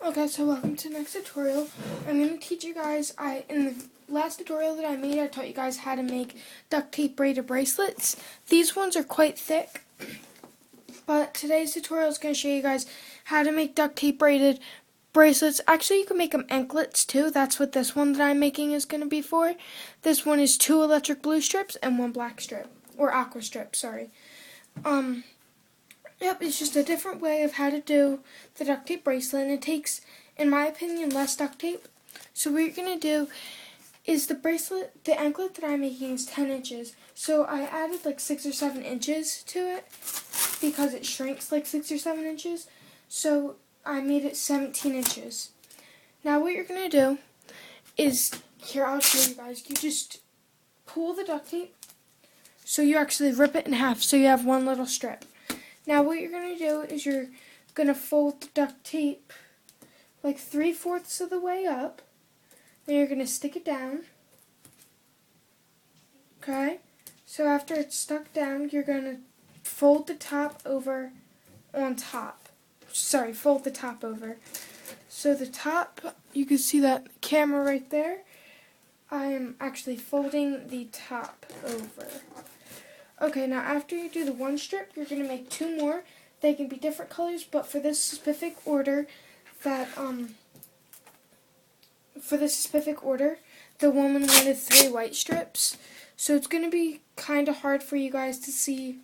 Okay, so welcome to the next tutorial. I'm going to teach you guys, in the last tutorial that I made, I taught you guys how to make duct tape braided bracelets. These ones are quite thick, but today's tutorial is going to show you guys how to make duct tape braided bracelets. Actually, you can make them anklets too. That's what this one that I'm making is going to be for. This one is 2 electric blue strips and 1 black strip, or aqua strip, sorry. Yep, it's just a different way of how to do the duct tape bracelet, and it takes, in my opinion, less duct tape. So what you're going to do is the anklet that I'm making is 10 inches. So I added like 6 or 7 inches to it because it shrinks like 6 or 7 inches. So I made it 17 inches. Now what you're going to do is, here I'll show you guys, you just pull the duct tape, so you actually rip it in half so you have one little strip. Now what you're going to do is you're going to fold the duct tape like 3/4 of the way up. Then you're going to stick it down. Okay? So after it's stuck down, you're going to fold the top over on top. Sorry, fold the top over. So the top, you can see that camera right there. I am actually folding the top over. Okay, now after you do the 1 strip, you're going to make 2 more. They can be different colors, but for this specific order, the woman wanted 3 white strips. So it's going to be kind of hard for you guys to see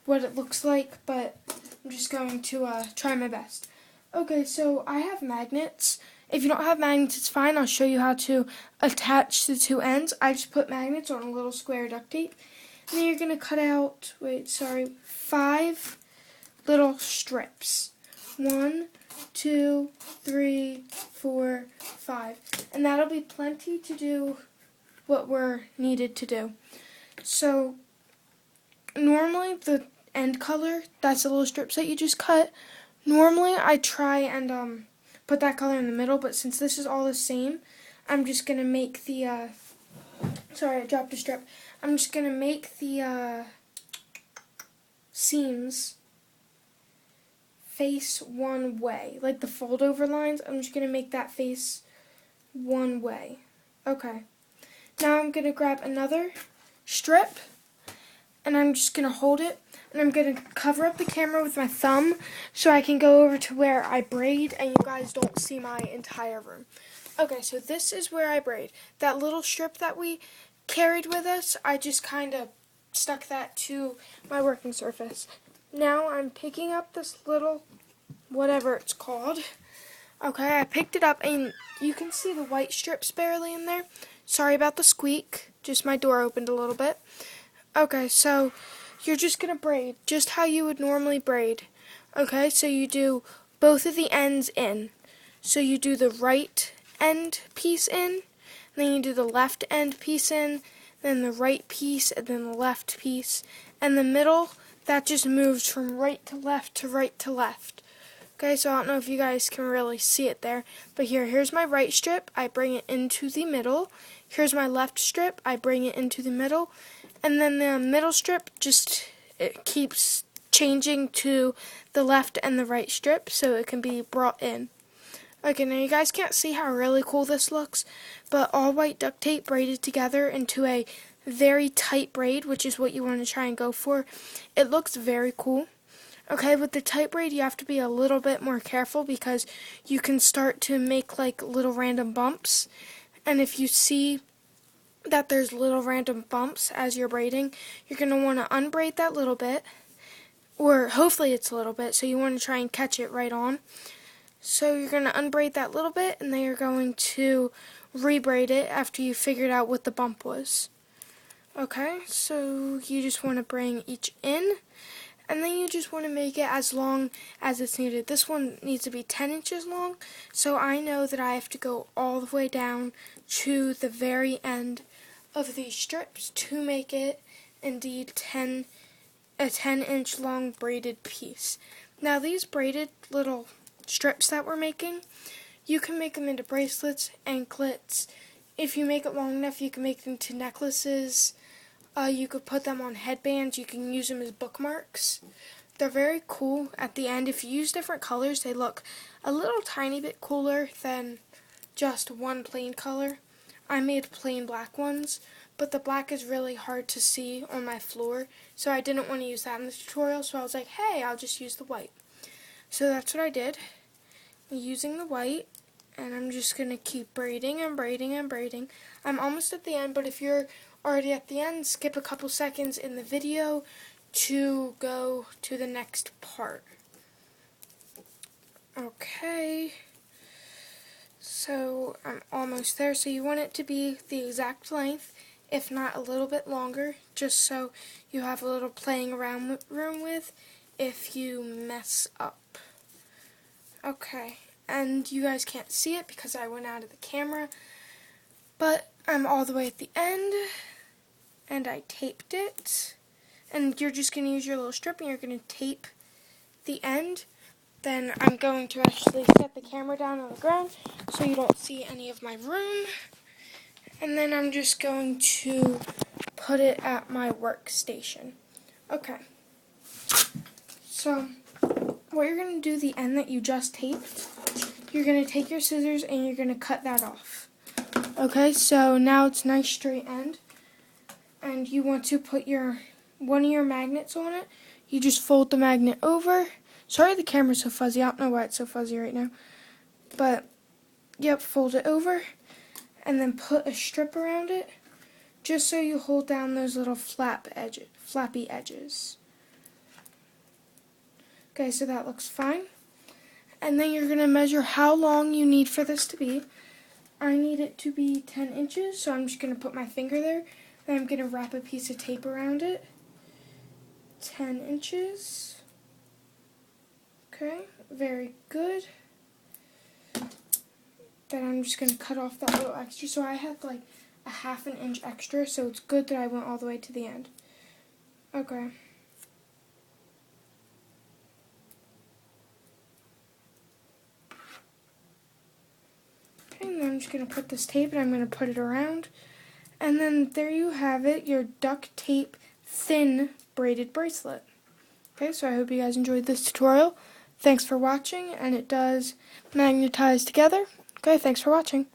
what it looks like, but I'm just going to try my best. Okay, so I have magnets. If you don't have magnets, it's fine. I'll show you how to attach the 2 ends. I just put magnets on a little square duct tape. And then you're going to cut out, 5 little strips. 1, 2, 3, 4, 5. And that'll be plenty to do what we're needed to do. So, normally the end color, that's the little strips that you just cut. Normally I try and put that color in the middle, but since this is all the same, I'm just going to make the, sorry, I dropped a strip. I'm just going to make the seams face one way. Like the fold over lines, I'm just going to make that face one way. Okay. Now I'm going to grab another strip, and I'm just going to hold it, and I'm going to cover up the camera with my thumb so I can go over to where I braid and you guys don't see my entire room. Okay, so this is where I braid. That little strip that we carried with us, I just kind of stuck that to my working surface. Now I'm picking up this little, whatever it's called. Okay, I picked it up, and you can see the white strips barely in there. Sorry about the squeak, just my door opened a little bit. Okay, so you're just going to braid just how you would normally braid. Okay, so you do both of the ends in. So you do the right end piece in, then you do the left end piece in, then the right piece, and then the left piece. And the middle, that just moves from right to left to right to left. Okay, so I don't know if you guys can really see it there, but here's my right strip, I bring it into the middle. Here's my left strip, I bring it into the middle. And then the middle strip it keeps changing to the left and the right strip so it can be brought in. Okay, now you guys can't see how really cool this looks, but all white duct tape braided together into a very tight braid, which is what you want to try and go for. It looks very cool. Okay, with the tight braid you have to be a little bit more careful because you can start to make like little random bumps. And if you see that there's little random bumps as you're braiding, you're going to want to unbraid that little bit, or hopefully it's a little bit, so you want to try and catch it right on. So you're going to unbraid that little bit, and then you're going to rebraid it after you figured out what the bump was. Okay, so you just want to bring each in, and then you just want to make it as long as it's needed. This one needs to be 10 inches long, so I know that I have to go all the way down to the very end of these strips to make it indeed a 10-inch long braided piece. Now these braided little strips that we're making, you can make them into bracelets, anklets. If you make it long enough, you can make them into necklaces. You could put them on headbands. You can use them as bookmarks. they're very cool at the end. If you use different colors, they look a little tiny bit cooler than just one plain color. I made plain black ones, but the black is really hard to see on my floor, so I didn't want to use that in the tutorial, so I was like, hey, I'll just use the white. So that's what I did, using the white, and I'm just going to keep braiding and braiding and braiding. I'm almost at the end, but if you're already at the end, skip a couple seconds in the video to go to the next part. Okay. So I'm almost there. So you want it to be the exact length, if not a little bit longer, just so you have a little playing around room with if you mess up. Okay, and you guys can't see it because I went out of the camera, but I'm all the way at the end, and I taped it, and you're just going to use your little strip and you're going to tape the end. Then I'm going to actually set the camera down on the ground so you don't see any of my room. And then I'm just going to put it at my workstation. Okay. So what you're going to do, the end that you just taped, you're going to take your scissors and you're going to cut that off. Okay, so now it's nice straight end. And you want to put one of your magnets on it. You just fold the magnet over. Sorry the camera's so fuzzy. I don't know why it's so fuzzy right now. But, yep, fold it over. And then put a strip around it. Just so you hold down those little flappy edges. Okay, so that looks fine. And then you're going to measure how long you need for this to be. I need it to be 10 inches, so I'm just going to put my finger there. Then I'm going to wrap a piece of tape around it. 10 inches. Okay, very good. Then I'm just going to cut off that little extra. So I had like a ½ inch extra, so it's good that I went all the way to the end. Okay. Okay, and then I'm just going to put this tape and I'm going to put it around. And then there you have it, your duct tape thin braided bracelet. Okay, so I hope you guys enjoyed this tutorial. Thanks for watching, and it does magnetize together. Okay, thanks for watching.